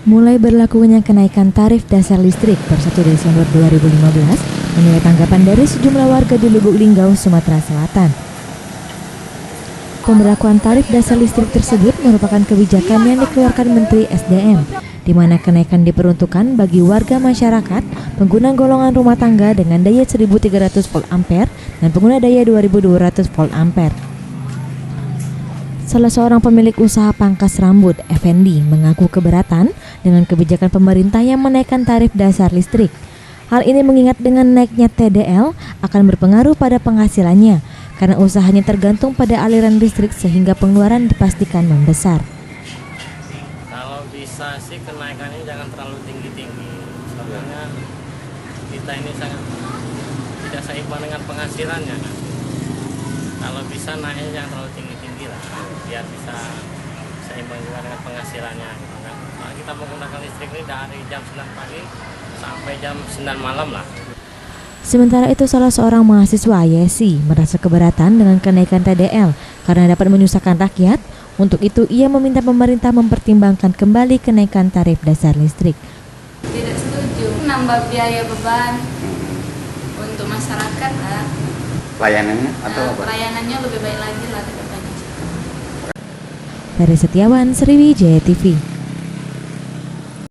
Mulai berlakunya kenaikan tarif dasar listrik per 1 Desember 2015 menuai tanggapan dari sejumlah warga di Lubuk Linggau, Sumatera Selatan. Pemberlakuan tarif dasar listrik tersebut merupakan kebijakan yang dikeluarkan Menteri SDM, di mana kenaikan diperuntukkan bagi warga masyarakat pengguna golongan rumah tangga dengan daya 1.300 volt ampere dan pengguna daya 2.200 volt ampere. Salah seorang pemilik usaha pangkas rambut, Effendi, mengaku keberatan dengan kebijakan pemerintah yang menaikkan tarif dasar listrik. Hal ini mengingat dengan naiknya TDL akan berpengaruh pada penghasilannya, karena usahanya tergantung pada aliran listrik sehingga pengeluaran dipastikan membesar. Kalau bisa sih kenaikannya jangan terlalu tinggi-tinggi, soalnya kita ini sangat tidak seimbang dengan penghasilannya. Kalau bisa naiknya jangan terlalu tinggi-tinggi lah, biar bisa seimbang juga dengan penghasilannya. Nah, kita menggunakan listrik ini dari jam 9 pagi sampai jam 9 malam lah. Sementara itu, salah seorang mahasiswa Yesi merasa keberatan dengan kenaikan TDL karena dapat menyusahkan rakyat. Untuk itu, ia meminta pemerintah mempertimbangkan kembali kenaikan tarif dasar listrik. Tidak setuju, nambah biaya beban untuk masyarakat lah. Pelayanannya atau apa? Pelayanannya lebih baik lagi lah ke depannya. Dari Setiawan, Sriwijaya TV.